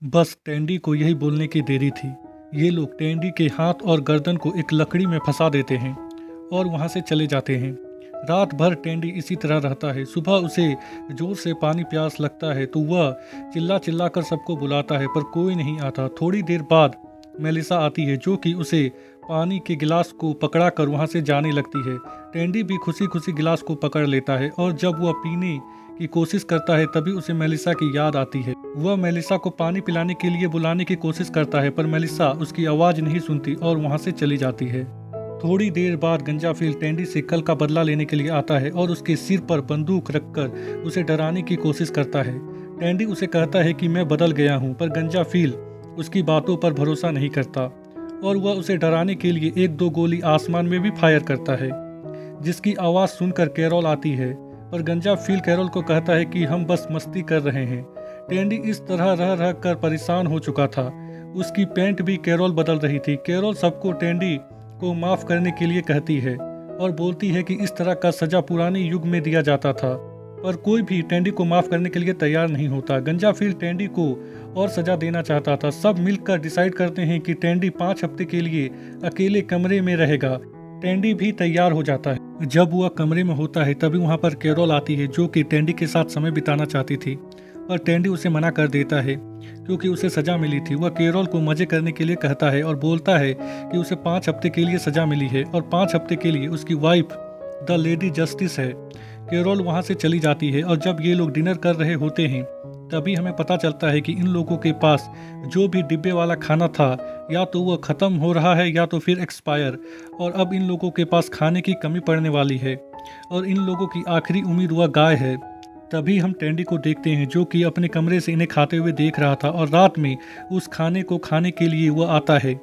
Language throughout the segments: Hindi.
बस टेंडी को यही बोलने की देरी थी। ये लोग टेंडी के हाथ और गर्दन को एक लकड़ी में फंसा देते हैं और वहाँ से चले जाते हैं। रात भर टेंडी इसी तरह रहता है। सुबह उसे जोर से पानी प्यास लगता है तो वह चिल्ला चिल्ला कर सबको बुलाता है, पर कोई नहीं आता। थोड़ी देर बाद मेलिसा आती है, जो कि उसे पानी के गिलास को पकड़ा कर वहाँ से जाने लगती है। टेंडी भी खुशी खुशी गिलास को पकड़ लेता है और जब वह पीने की कोशिश करता है तभी उसे मेलिसा की याद आती है। वह मेलिसा को पानी पिलाने के लिए बुलाने की कोशिश करता है, पर मेलिसा उसकी आवाज़ नहीं सुनती और वहाँ से चली जाती है। थोड़ी देर बाद गंजाफिल टेंडी से कल का बदला लेने के लिए आता है और उसके सिर पर बंदूक रखकर उसे डराने की कोशिश करता है। टेंडी उसे कहता है कि मैं बदल गया हूँ, पर गंजाफिल उसकी बातों पर भरोसा नहीं करता और वह उसे डराने के लिए एक दो गोली आसमान में भी फायर करता है, जिसकी आवाज़ सुनकर कैरोल आती है। पर गंजाफिल कैरोल को कहता है कि हम बस मस्ती कर रहे हैं। टेंडी इस तरह रह रह कर परेशान हो चुका था। उसकी पैंट भी कैरोल बदल रही थी। कैरोल सबको टेंडी को माफ़ करने के लिए कहती है और बोलती है कि इस तरह का सज़ा पुराने युग में दिया जाता था, पर कोई भी टेंडी को माफ़ करने के लिए तैयार नहीं होता। गंजाफिल टेंडी को और सज़ा देना चाहता था। सब मिलकर डिसाइड करते हैं कि टेंडी 5 हफ्ते के लिए अकेले कमरे में रहेगा। टेंडी भी तैयार हो जाता है। जब वह कमरे में होता है तभी वहाँ पर कैरोल आती है, जो कि टेंडी के साथ समय बिताना चाहती थी, पर टेंडी उसे मना कर देता है क्योंकि उसे सज़ा मिली थी। वह कैरोल को मज़े करने के लिए कहता है और बोलता है कि उसे 5 हफ्ते के लिए सज़ा मिली है और 5 हफ्ते के लिए उसकी वाइफ द लेडी जस्टिस है। कैरोल वहाँ से चली जाती है और जब ये लोग डिनर कर रहे होते हैं तभी हमें पता चलता है कि इन लोगों के पास जो भी डिब्बे वाला खाना था या तो वह ख़त्म हो रहा है या तो फिर एक्सपायर, और अब इन लोगों के पास खाने की कमी पड़ने वाली है और इन लोगों की आखिरी उम्मीद वह गाय है। तभी हम टेंडी को देखते हैं, जो कि अपने कमरे से इन्हें खाते हुए देख रहा था और रात में उस खाने को खाने के लिए वह आता है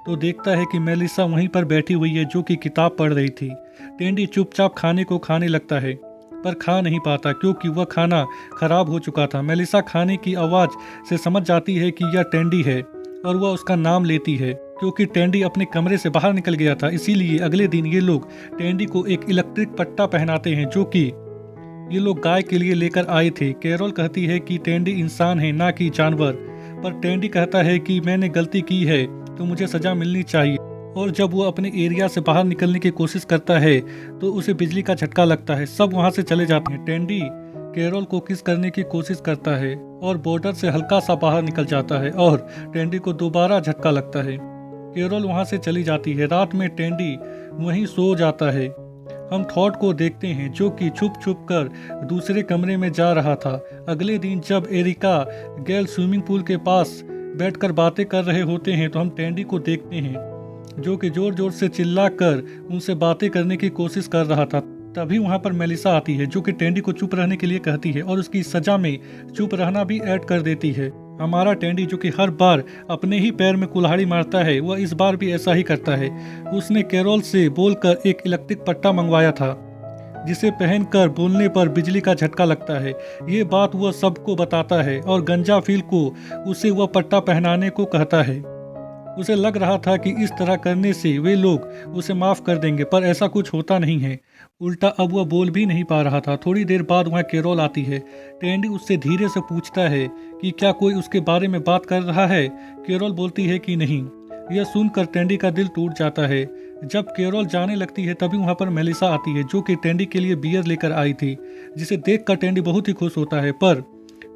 तो देखता है कि मेलिसा वहीं पर बैठी हुई है, जो कि किताब पढ़ रही थी। टेंडी चुपचाप खाने को खाने लगता है पर खा नहीं पाता क्योंकि वह खाना खराब हो चुका था। मेलिसा खाने की आवाज़ से समझ जाती है कि यह टेंडी है और वह उसका नाम लेती है। क्योंकि टेंडी अपने कमरे से बाहर निकल गया था, इसीलिए अगले दिन ये लोग टेंडी को एक इलेक्ट्रिक पट्टा पहनाते हैं, जो कि ये लोग गाय के लिए लेकर आए थे। कैरोल कहती है कि टेंडी इंसान है ना कि जानवर, पर टेंडी कहता है कि मैंने गलती की है तो मुझे सज़ा मिलनी चाहिए। और जब वो अपने एरिया से बाहर निकलने की कोशिश करता है तो उसे बिजली का झटका लगता है। सब वहाँ से चले जाते हैं। टेंडी कैरोल को किस करने की कोशिश करता है और बॉर्डर से हल्का सा बाहर निकल जाता है और टेंडी को दोबारा झटका लगता है। कैरोल वहाँ से चली जाती है। रात में टेंडी वहीं सो जाता है। हम थॉट को देखते हैं, जो कि छुप छुप कर दूसरे कमरे में जा रहा था। अगले दिन जब एरिका गैल स्विमिंग पूल के पास बैठकर बातें कर रहे होते हैं तो हम टेंडी को देखते हैं, जो कि जोर जोर से चिल्लाकर उनसे बातें करने की कोशिश कर रहा था। तभी वहां पर मेलिसा आती है, जो कि टेंडी को चुप रहने के लिए कहती है और उसकी सजा में चुप रहना भी ऐड कर देती है। हमारा टेंडी, जो कि हर बार अपने ही पैर में कुल्हाड़ी मारता है, वह इस बार भी ऐसा ही करता है। उसने कैरोल से बोलकर एक इलेक्ट्रिक पट्टा मंगवाया था, जिसे पहनकर बोलने पर बिजली का झटका लगता है। ये बात वह सबको बताता है और गंजाफिल को उसे वह पट्टा पहनाने को कहता है। उसे लग रहा था कि इस तरह करने से वे लोग उसे माफ़ कर देंगे, पर ऐसा कुछ होता नहीं है। उल्टा अब वह बोल भी नहीं पा रहा था। थोड़ी देर बाद वहाँ कैरोल आती है। टेंडी उससे धीरे से पूछता है कि क्या कोई उसके बारे में बात कर रहा है। कैरोल बोलती है कि नहीं। यह सुनकर टेंडी का दिल टूट जाता है। जब कैरोल जाने लगती है तभी वहाँ पर मेलिसा आती है, जो कि टेंडी के लिए बियर लेकर आई थी, जिसे देखकर टेंडी बहुत ही खुश होता है। पर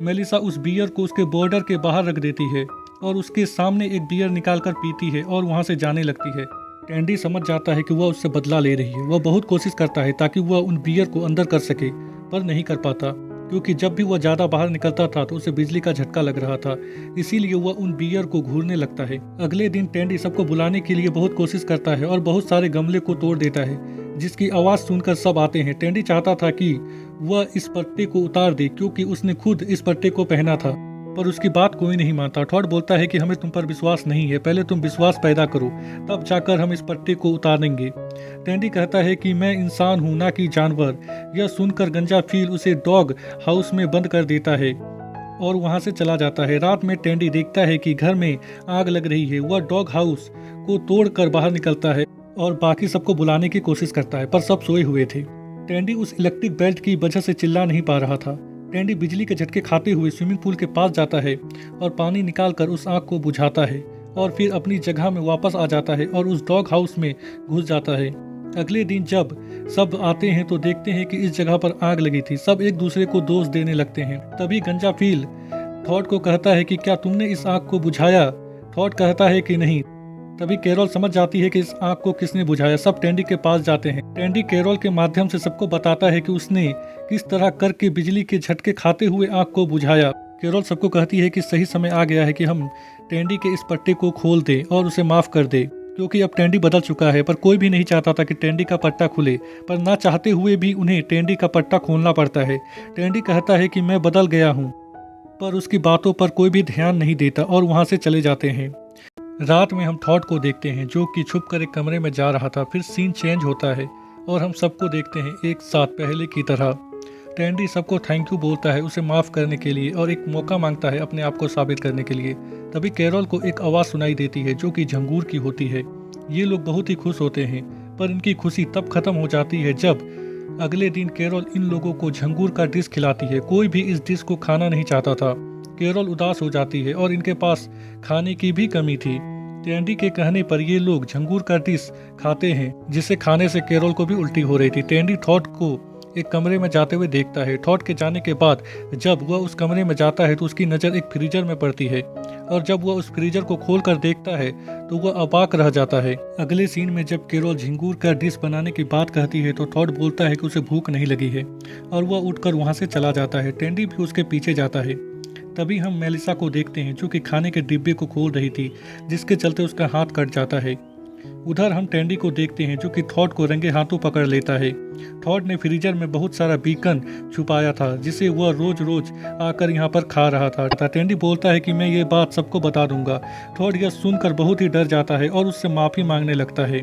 मेलिसा उस बियर को उसके बॉर्डर के बाहर रख देती है और उसके सामने एक बियर निकालकर पीती है और वहाँ से जाने लगती है। टेंडी समझ जाता है कि वह उससे बदला ले रही है। वह बहुत कोशिश करता है ताकि वह उन बियर को अंदर कर सके, पर नहीं कर पाता क्योंकि जब भी वह ज़्यादा बाहर निकलता था तो उसे बिजली का झटका लग रहा था। इसीलिए वह उन बियर को घूरने लगता है। अगले दिन टेंडी सबको बुलाने के लिए बहुत कोशिश करता है और बहुत सारे गमले को तोड़ देता है, जिसकी आवाज़ सुनकर सब आते हैं। टेंडी चाहता था कि वह इस पट्टे को उतार दे क्योंकि उसने खुद इस पट्टे को पहना था, पर उसकी बात कोई नहीं मानता। थॉट बोलता है कि हमें तुम पर विश्वास नहीं है, पहले तुम विश्वास पैदा करो, तब जाकर हम इस पट्टे को उतारेंगे। टेंडी कहता है कि मैं इंसान हूँ ना कि जानवर। यह सुनकर गंजाफिल उसे डॉग हाउस में बंद कर देता है और वहाँ से चला जाता है। रात में टेंडी देखता है कि घर में आग लग रही है। वह डॉग हाउस को तोड़कर बाहर निकलता है और बाकी सबको बुलाने की कोशिश करता है, पर सब सोए हुए थे। टेंडी उस इलेक्ट्रिक बेल्ट की वजह से चिल्ला नहीं पा रहा था। टेंडी बिजली के झटके खाते हुए स्विमिंग पूल के पास जाता है और पानी निकालकर उस आग को बुझाता है और फिर अपनी जगह में वापस आ जाता है और उस डॉग हाउस में घुस जाता है। अगले दिन जब सब आते हैं तो देखते हैं कि इस जगह पर आग लगी थी। सब एक दूसरे को दोष देने लगते हैं। तभी गंजा फील थॉड को कहता है कि क्या तुमने इस आग को बुझाया? थॉड कहता है कि नहीं। तभी कैरोल समझ जाती है कि इस आग को किसने बुझाया। सब टेंडी के पास जाते हैं। टेंडी कैरोल के माध्यम से सबको बताता है कि उसने किस तरह करके बिजली के झटके खाते हुए आग को बुझाया। कैरोल सबको कहती है कि सही समय आ गया है कि हम टेंडी के इस पट्टे को खोल दें और उसे माफ कर दे, क्योंकि अब टेंडी बदल चुका है। पर कोई भी नहीं चाहता था कि टेंडी का पट्टा खुले, पर ना चाहते हुए भी उन्हें टेंडी का पट्टा खोलना पड़ता है। टेंडी कहता है कि मैं बदल गया हूँ, पर उसकी बातों पर कोई भी ध्यान नहीं देता और वहाँ से चले जाते हैं। रात में हम थॉड को देखते हैं जो कि छुप कर एक कमरे में जा रहा था। फिर सीन चेंज होता है और हम सबको देखते हैं एक साथ पहले की तरह। टेंडी सबको थैंक यू बोलता है उसे माफ़ करने के लिए और एक मौका मांगता है अपने आप को साबित करने के लिए। तभी कैरोल को एक आवाज़ सुनाई देती है जो कि झंगूर की होती है। ये लोग बहुत ही खुश होते हैं, पर इनकी खुशी तब खत्म हो जाती है जब अगले दिन कैरोल इन लोगों को झंगूर का डिश खिलाती है। कोई भी इस डिश को खाना नहीं चाहता था। कैरोल उदास हो जाती है और इनके पास खाने की भी कमी थी। टेंडी के कहने पर ये लोग झंगूर का डिश खाते हैं, जिसे खाने से कैरोल को भी उल्टी हो रही थी। टेंडी थॉड को एक कमरे में जाते हुए देखता है। थॉड के जाने के बाद जब वह उस कमरे में जाता है तो उसकी नज़र एक फ्रीजर में पड़ती है और जब वह उस फ्रीजर को खोलकर देखता है तो वह अबाक रह जाता है। अगले सीन में जब कैरोल झिंगूर का डिश बनाने की बात कहती है तो थॉड बोलता है कि उसे भूख नहीं लगी है और वह उठकर वहां से चला जाता है। टेंडी भी उसके पीछे जाता है। तभी हम मेलिसा को देखते हैं जो कि खाने के डिब्बे को खोल रही थी, जिसके चलते उसका हाथ कट जाता है। उधर हम टेंडी को देखते हैं जो कि थॉड को रंगे हाथों पकड़ लेता है। थॉड ने फ्रीजर में बहुत सारा बीकन छुपाया था जिसे वह रोज रोज आकर यहाँ पर खा रहा था। टेंडी बोलता है कि मैं ये बात सबको बता दूंगा। थॉड यह सुनकर बहुत ही डर जाता है और उससे माफ़ी मांगने लगता है।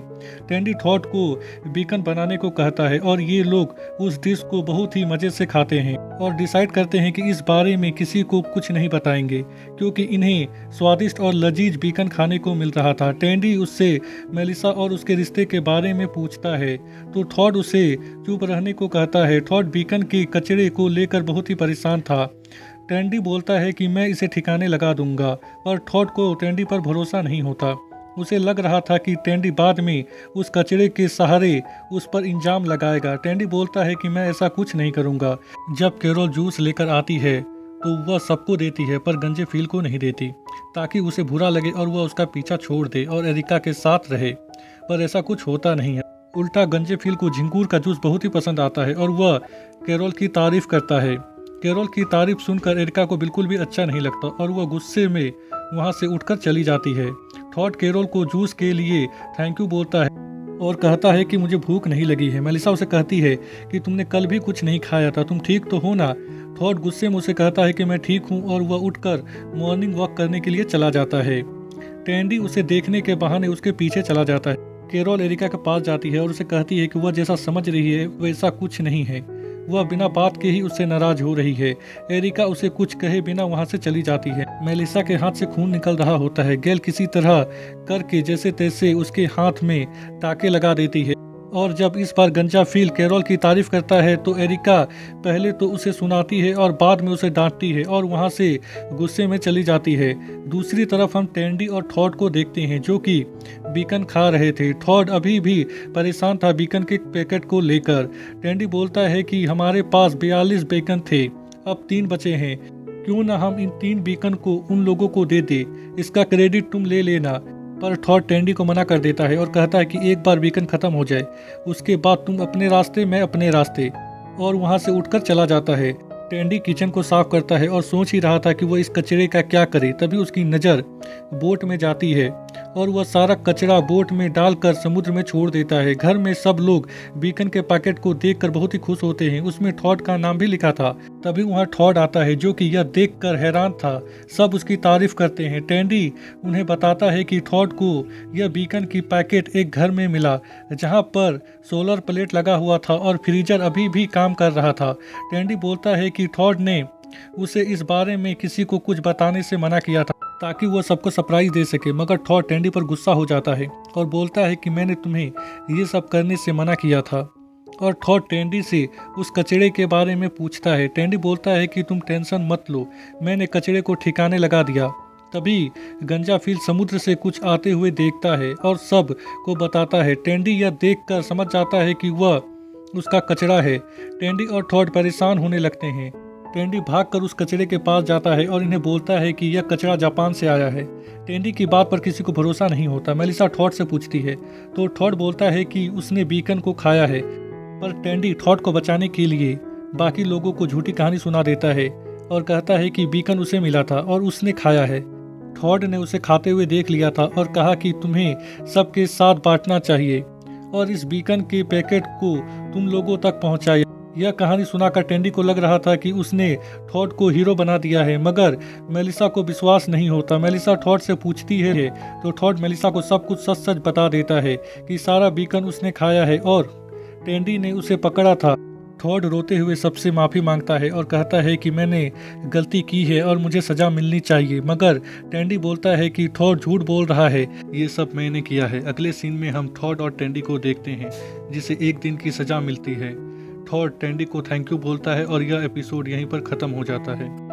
टेंडी थॉड को बीकन बनाने को कहता है और ये लोग उस डिश को बहुत ही मज़े से खाते हैं और डिसाइड करते हैं कि इस बारे में किसी को कुछ नहीं बताएंगे, क्योंकि इन्हें स्वादिष्ट और लजीज बीकन खाने को मिल रहा था। टेंडी उससे मेलिसा और उसके रिश्ते के बारे में पूछता है तो थॉड उसे चुप रहने को कहता है। थॉड बीकन के कचरे को लेकर बहुत ही परेशान था। टेंडी बोलता है कि मैं इसे ठिकाने लगा दूंगा, पर थॉड को टेंडी पर भरोसा नहीं होता। उसे लग रहा था कि टेंडी बाद में उस कचरे के सहारे उस पर इंजाम लगाएगा। टेंडी बोलता है कि मैं ऐसा कुछ नहीं करूंगा। जब कैरोल जूस लेकर आती है तो वह सबको देती है, पर गंजे फील को नहीं देती ताकि उसे बुरा लगे और वह उसका पीछा छोड़ दे और एरिका के साथ रहे, पर ऐसा कुछ होता नहीं है। उल्टा गंजे फील को झिंगूर का जूस बहुत ही पसंद आता है और वह कैरोल की तारीफ करता है। कैरोल की तारीफ सुनकर एरिका को बिल्कुल भी अच्छा नहीं लगता और वह गुस्से में वहां से उठकर चली जाती है। थॉड कैरोल को जूस के लिए थैंक यू बोलता है और कहता है कि मुझे भूख नहीं लगी है। मेलिसा उसे कहती है कि तुमने कल भी कुछ नहीं खाया था, तुम ठीक तो हो ना? थॉड गुस्से में उसे कहता है कि मैं ठीक हूँ और वह उठकर मॉर्निंग वॉक करने के लिए चला जाता है। टेंडी उसे देखने के बहाने उसके पीछे चला जाता है। कैरोल एरिका के पास जाती है और उसे कहती है कि वह जैसा समझ रही है वैसा कुछ नहीं है। वह बिना बात के ही उससे नाराज हो रही है। एरिका उसे कुछ कहे बिना वहां से चली जाती है। मेलिसा के हाथ से खून निकल रहा होता है। गैल किसी तरह करके जैसे तैसे उसके हाथ में टाके लगा देती है और जब इस बार गंजा फील कैरोल की तारीफ करता है तो एरिका पहले तो उसे सुनाती है और बाद में उसे डांटती है और वहां से गुस्से में चली जाती है। दूसरी तरफ हम टेंडी और थॉड को देखते हैं जो कि बीकन खा रहे थे। थॉड अभी भी परेशान था बीकन के पैकेट को लेकर। टेंडी बोलता है कि हमारे पास 42 बीकन थे, अब 3 बचे हैं, क्यों ना हम इन 3 बीकन को उन लोगों को दे दे, इसका क्रेडिट तुम ले लेना। पर थॉड टेंडी को मना कर देता है और कहता है कि एक बार बीकन खत्म हो जाए उसके बाद तुम अपने रास्ते मैं अपने रास्ते, और वहां से उठकर चला जाता है। टेंडी किचन को साफ करता है और सोच ही रहा था कि वह इस कचरे का क्या करे। तभी उसकी नज़र बोट में जाती है और वह सारा कचरा बोट में डालकर समुद्र में छोड़ देता है। घर में सब लोग बीकन के पैकेट को देखकर बहुत ही खुश होते हैं। उसमें थॉड का नाम भी लिखा था। तभी वहाँ थॉड आता है जो कि यह देखकर हैरान था। सब उसकी तारीफ करते हैं। टेंडी उन्हें बताता है कि थॉड को यह बीकन की पैकेट एक घर में मिला जहाँ पर सोलर प्लेट लगा हुआ था और फ्रीजर अभी भी काम कर रहा था। टेंडी बोलता है कि थॉड ने उसे इस बारे में किसी को कुछ बताने से मना किया था ताकि वह सबको सरप्राइज दे सके, मगर थॉड टेंडी पर गुस्सा हो जाता है और बोलता है कि मैंने तुम्हें ये सब करने से मना किया था। और थॉड टेंडी से उस कचरे के बारे में पूछता है। टेंडी बोलता है कि तुम टेंशन मत लो, मैंने कचरे को ठिकाने लगा दिया। तभी गंजाफिल समुद्र से कुछ आते हुए देखता है और सब को बताता है। टेंडी यह देखकर समझ जाता है कि वह उसका कचरा है। टेंडी और थॉड परेशान होने लगते हैं। टेंडी भागकर उस कचरे के पास जाता है और इन्हें बोलता है कि यह कचरा जापान से आया है। टेंडी की बात पर किसी को भरोसा नहीं होता। मेलिसा थॉड से पूछती है तो थॉड बोलता है कि उसने बीकन को खाया है, पर टेंडी थॉड को बचाने के लिए बाकी लोगों को झूठी कहानी सुना देता है और कहता है कि बीकन उसे मिला था और उसने खाया है। थॉड ने उसे खाते हुए देख लिया था और कहा कि तुम्हें सबके साथ बांटना चाहिए और इस बीकन के पैकेट को तुम लोगों तक पहुंचाया। यह कहानी सुनाकर टेंडी को लग रहा था कि उसने थॉड को हीरो बना दिया है, मगर मेलिसा को विश्वास नहीं होता। मेलिसा थॉड से पूछती है तो थॉड मेलिसा को सब कुछ सच सच बता देता है कि सारा बीकन उसने खाया है और टेंडी ने उसे पकड़ा था। थॉड रोते हुए सबसे माफ़ी मांगता है और कहता है कि मैंने गलती की है और मुझे सज़ा मिलनी चाहिए, मगर टेंडी बोलता है कि थॉड झूठ बोल रहा है, ये सब मैंने किया है। अगले सीन में हम थॉड और टेंडी को देखते हैं जिसे 1 दिन की सज़ा मिलती है। थॉड टेंडी को थैंक यू बोलता है और यह एपिसोड यहीं पर ख़त्म हो जाता है।